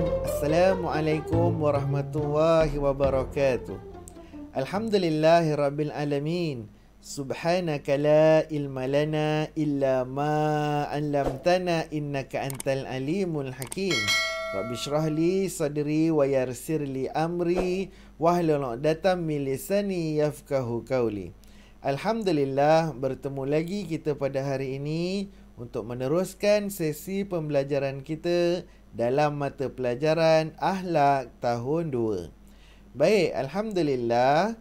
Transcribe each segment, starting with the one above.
Assalamualaikum warahmatullahi wabarakatuh. Alhamdulillahirabbil alamin. Subhanaka la ilma lana illa ma 'allamtana innaka antal alimul hakim. Rabbi shrah li sadri wa yassir li amri wahlul 'uqdatam min lisani yafqahu qawli. Alhamdulillah, bertemu lagi kita pada hari ini untuk meneruskan sesi pembelajaran kita dalam mata pelajaran Akhlak tahun 2. Baik, Alhamdulillah.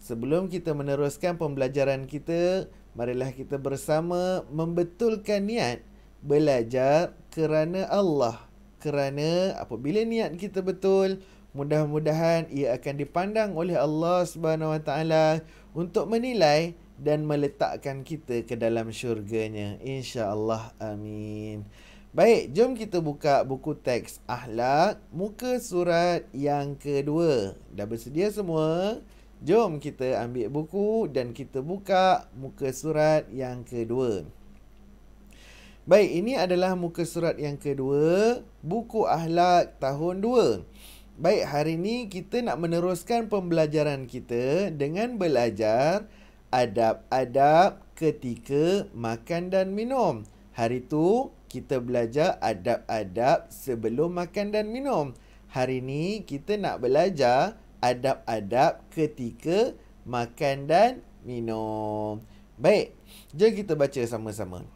Sebelum kita meneruskan pembelajaran kita, marilah kita bersama membetulkan niat belajar kerana Allah. Kerana apabila niat kita betul, mudah-mudahan ia akan dipandang oleh Allah Subhanahu Wa Taala untuk menilai dan meletakkan kita ke dalam syurganya. InsyaAllah. Amin. Baik, jom kita buka buku teks Akhlak, muka surat yang kedua. Dah bersedia semua? Jom kita ambil buku dan kita buka muka surat yang kedua. Baik, ini adalah muka surat yang kedua, buku Akhlak tahun 2. Baik, hari ini kita nak meneruskan pembelajaran kita dengan belajar adab-adab ketika makan dan minum. Hari tu kita belajar adab-adab sebelum makan dan minum. Hari ni kita nak belajar adab-adab ketika makan dan minum. Baik, jom kita baca sama-sama.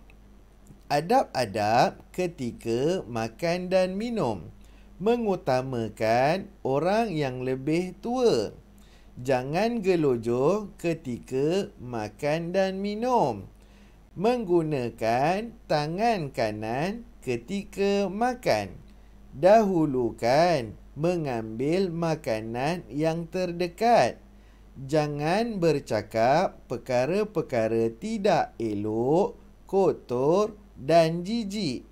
Adab-adab ketika makan dan minum. Mengutamakan orang yang lebih tua. Jangan gelojoh ketika makan dan minum. Menggunakan tangan kanan ketika makan. Dahulukan mengambil makanan yang terdekat. Jangan bercakap perkara-perkara tidak elok, kotor dan jijik.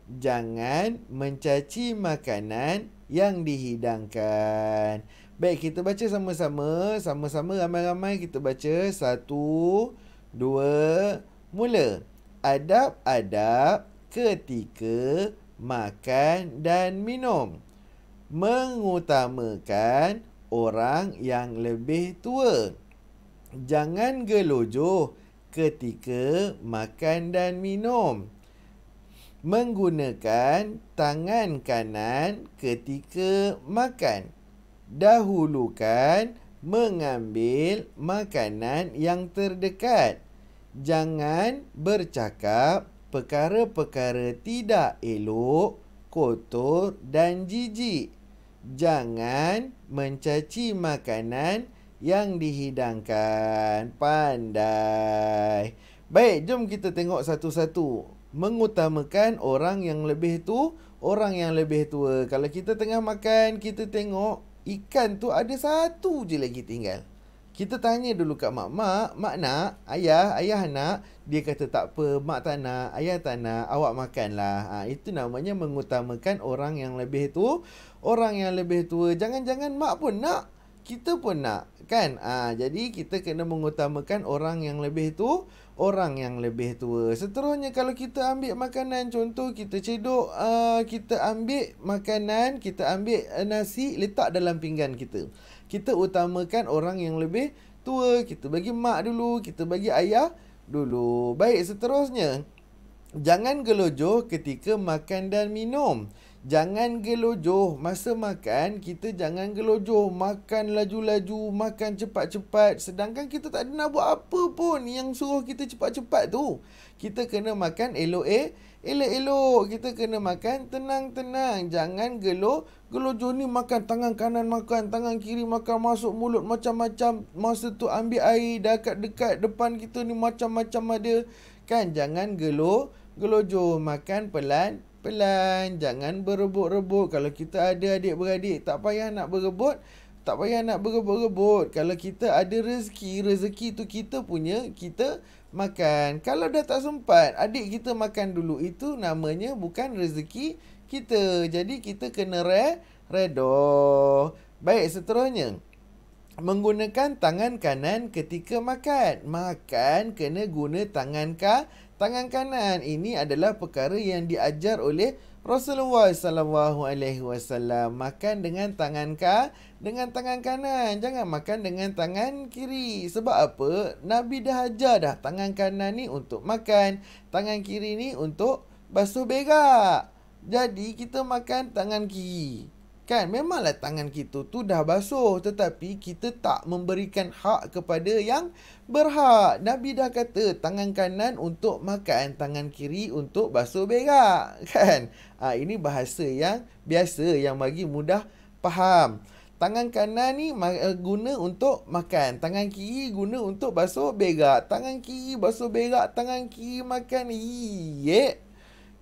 Jangan mencaci makanan yang dihidangkan. Baik, kita baca sama-sama. Sama-sama ramai-ramai kita baca. 1, 2, mula. Adab-adab ketika makan dan minum. Mengutamakan orang yang lebih tua. Jangan gelojoh ketika makan dan minum. Menggunakan tangan kanan ketika makan. Dahulukan mengambil makanan yang terdekat. Jangan bercakap perkara-perkara tidak elok, kotor dan jijik. Jangan mencaci makanan yang dihidangkan. Pandai. Baik, jom kita tengok satu-satu. Mengutamakan orang yang lebih orang yang lebih tua. Kalau kita tengah makan, kita tengok ikan tu ada satu je lagi tinggal. Kita tanya dulu kat mak, mak nak, ayah nak. Dia kata tak apa, mak tak nak, ayah tak nak, awak makanlah. Itu namanya mengutamakan orang yang lebih tua. Orang yang lebih tua, jangan-jangan mak pun nak, kita pun nak, kan? Jadi kita kena mengutamakan orang yang lebih tua. Orang yang lebih tua. Seterusnya, kalau kita ambil makanan, contoh kita cedok, kita ambil makanan, kita ambil nasi, letak dalam pinggan kita. Kita utamakan orang yang lebih tua. Kita bagi mak dulu, kita bagi ayah dulu. Baik, seterusnya, jangan gelojoh ketika makan dan minum. Jangan gelojoh masa makan. Kita jangan gelojoh, makan laju-laju, makan cepat-cepat, sedangkan kita tak ada nak buat apa pun yang suruh kita cepat-cepat tu. Kita kena makan elok-elok. Kita kena makan tenang-tenang. Jangan gelojoh ni makan tangan kanan, makan tangan kiri, makan masuk mulut macam-macam. Masa tu ambil air dekat depan kita ni macam-macam ada, kan? Jangan gelojoh. Makan pelan-pelan. Jangan berebut-rebut. Kalau kita ada adik-beradik, tak payah nak berebut. Kalau kita ada rezeki tu kita punya, kita makan. Kalau dah tak sempat, adik kita makan dulu, itu namanya bukan rezeki kita. Jadi kita kena redha. Baik, seterusnya, menggunakan tangan kanan ketika makan. Makan kena guna tangan kanan. Ini adalah perkara yang diajar oleh Rasulullah SAW makan dengan dengan tangan kanan. Jangan makan dengan tangan kiri. Sebab apa? Nabi dah ajar dah. Tangan kanan ni untuk makan. Tangan kiri ni untuk basuh berak. Jadi kita makan tangan kiri. Kan memanglah tangan kita tu dah basuh, tetapi kita tak memberikan hak kepada yang berhak. Nabi dah kata tangan kanan untuk makan, tangan kiri untuk basuh berak. Kan? Ini bahasa yang biasa, yang bagi mudah faham. Tangan kanan ni guna untuk makan, tangan kiri guna untuk basuh berak. Tangan kiri basuh berak, tangan kiri makan.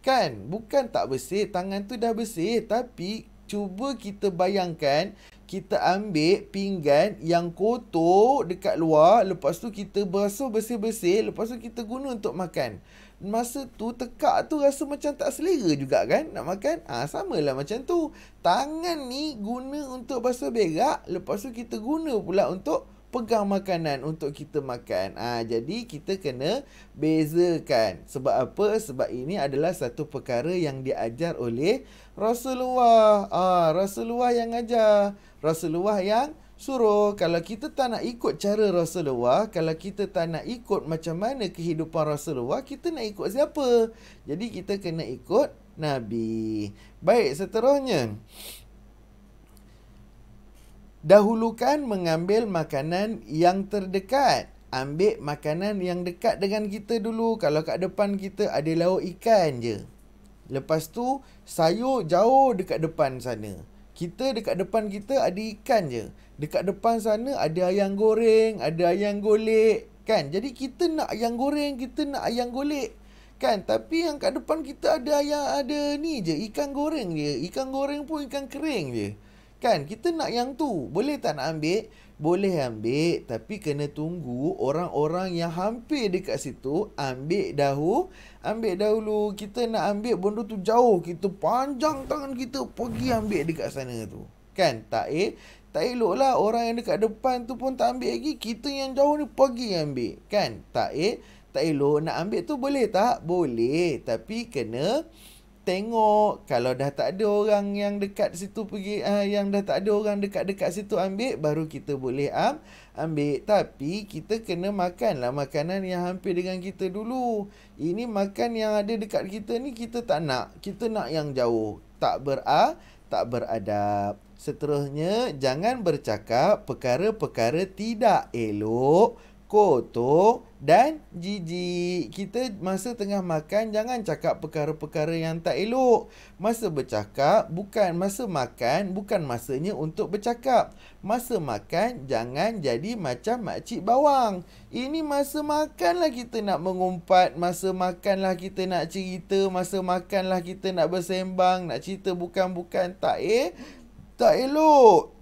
Kan? Bukan tak bersih, tangan tu dah bersih, tapi cuba kita bayangkan, kita ambil pinggan yang kotor dekat luar, lepas tu kita basuh bersih-bersih, lepas tu kita guna untuk makan. Masa tu tekak tu rasa macam tak selera juga kan nak makan. Samalah macam tu. Tangan ni guna untuk basuh berak, lepas tu kita guna pula untuk pegang makanan untuk kita makan. Jadi kita kena bezakan. Sebab apa? Sebab ini adalah satu perkara yang diajar oleh Rasulullah. Rasulullah yang ajar. Rasulullah yang suruh. Kalau kita tak nak ikut cara Rasulullah, kalau kita tak nak ikut macam mana kehidupan Rasulullah, kita nak ikut siapa? Jadi kita kena ikut Nabi. Baik, seterusnya. Dahulukan mengambil makanan yang terdekat. Ambil makanan yang dekat dengan kita dulu. Kalau kat depan kita ada lauk ikan je, lepas tu sayur jauh dekat depan sana. Kita dekat depan kita ada ikan je. Dekat depan sana ada ayam goreng, ada ayam golek. Kan? Jadi kita nak ayam goreng, kita nak ayam golek. Kan? Tapi yang kat depan kita ada ni je, ikan goreng je. Ikan goreng pun ikan kering je. Kan? Kita nak yang tu. Boleh tak nak ambil? Boleh ambil. Tapi kena tunggu orang-orang yang hampir dekat situ ambil dahulu. Kita nak ambil benda tu jauh, kita panjang tangan kita pergi ambil dekat sana tu. Kan? Tak elok lah. Orang yang dekat depan tu pun tak ambil lagi, kita yang jauh ni pergi ambil. Kan? Tak elok. Nak ambil tu boleh tak? Boleh. Tapi kena tengok. Kalau dah tak ada orang yang dekat situ pergi, yang dah tak ada orang dekat-dekat situ ambil, baru kita boleh ambil. Tapi kita kena makanlah makanan yang hampir dengan kita dulu. Ini makan yang ada dekat kita ni kita tak nak. Kita nak yang jauh. Tak beradab. Seterusnya, jangan bercakap perkara-perkara tidak elok, kotor dan jijik. Kita masa tengah makan jangan cakap perkara-perkara yang tak elok. Masa bercakap masa makan bukan masanya untuk bercakap. Masa makan jangan jadi macam makcik bawang. Ini masa makanlah kita nak mengumpat, masa makanlah kita nak cerita, masa makanlah kita nak bersembang, nak cerita bukan-bukan. Tak elok.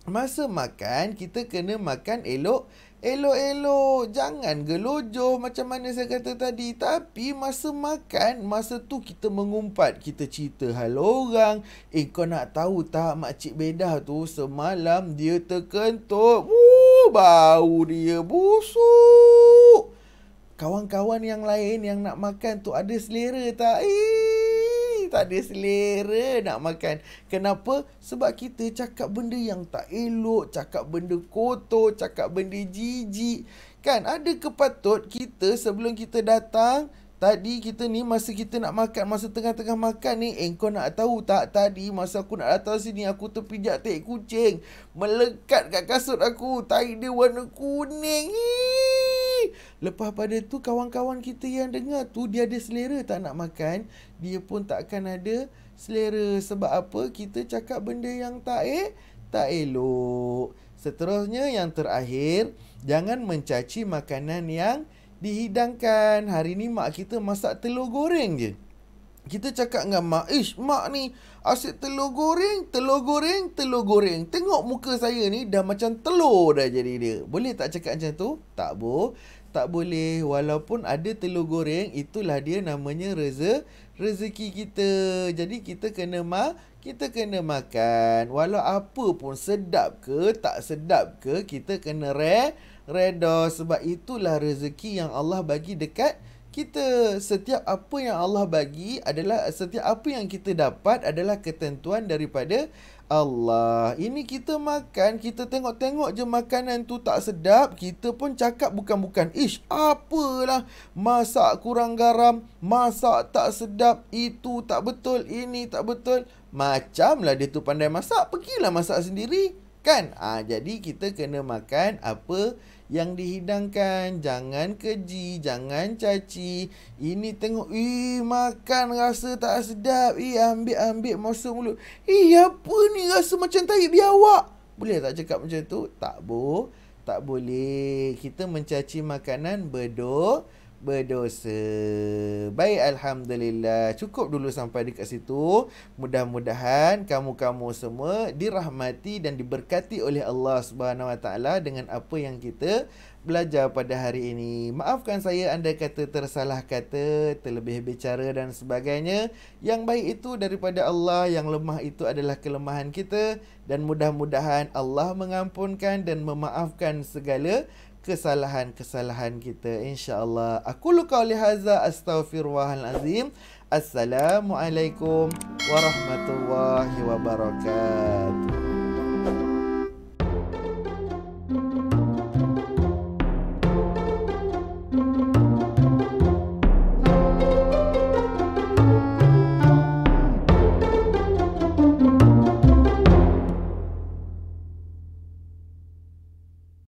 Masa makan kita kena makan elok-elok. Jangan gelojoh macam mana saya kata tadi. Tapi masa makan, masa tu kita mengumpat, kita cerita hal orang. Kau nak tahu tak, makcik Bedah tu semalam dia terkentut. Bau dia busuk. Kawan-kawan yang lain yang nak makan tu ada selera tak? Tak ada selera nak makan. Kenapa? Sebab kita cakap benda yang tak elok, cakap benda kotor, cakap benda jijik. Kan? Ada kepatut kita sebelum kita datang, tadi kita ni masa kita nak makan, masa tengah-tengah makan ni, kau nak tahu tak, tadi masa aku nak datang sini, aku terpijak tai kucing melekat kat kasut aku. Tai dia warna kuning. Lepas pada tu kawan-kawan kita yang dengar tu, dia ada selera tak nak makan, dia pun takkan ada selera. Sebab apa? Kita cakap benda yang tak elok. Seterusnya, yang terakhir, jangan mencaci makanan yang dihidangkan. Hari ni mak kita masak telur goreng je. Kita cakap dengan mak, mak ni asyik telur goreng. Tengok muka saya ni dah macam telur dah jadi dia. Boleh tak cakap macam tu? Tak boleh. Walaupun ada telur goreng, itulah dia namanya rezeki kita. Jadi kita kena makan. Walau apa pun, sedap ke tak sedap ke, kita kena reda. Sebab itulah rezeki yang Allah bagi dekat setiap apa yang Allah bagi adalah, setiap apa yang kita dapat adalah ketentuan daripada Allah. Ini kita makan, kita tengok-tengok je makanan tu tak sedap, kita pun cakap bukan-bukan, ish, apalah, masak kurang garam, masak tak sedap, itu tak betul, ini tak betul. Macamlah dia tu pandai masak, pergilah masak sendiri, kan? Jadi kita kena makan apa yang dihidangkan. Jangan keji, jangan caci. Ini tengok, makan rasa tak sedap, ambil masuk mulut, apa ni rasa macam tahi biawak. Boleh tak cakap macam tu? Tak boleh. Kita mencaci makanan berdosa. Baik, Alhamdulillah. Cukup dulu sampai dekat situ. Mudah-mudahan kamu-kamu semua dirahmati dan diberkati oleh Allah Subhanahu Wa Taala dengan apa yang kita belajar pada hari ini. Maafkan saya andai kata tersalah kata, terlebih bicara dan sebagainya. Yang baik itu daripada Allah, yang lemah itu adalah kelemahan kita, dan mudah-mudahan Allah mengampunkan dan memaafkan segala kesalahan-kesalahan kita, insya-Allah. Aku qauli hadza, astaghfirullahalazim. Assalamualaikum warahmatullahi wabarakatuh.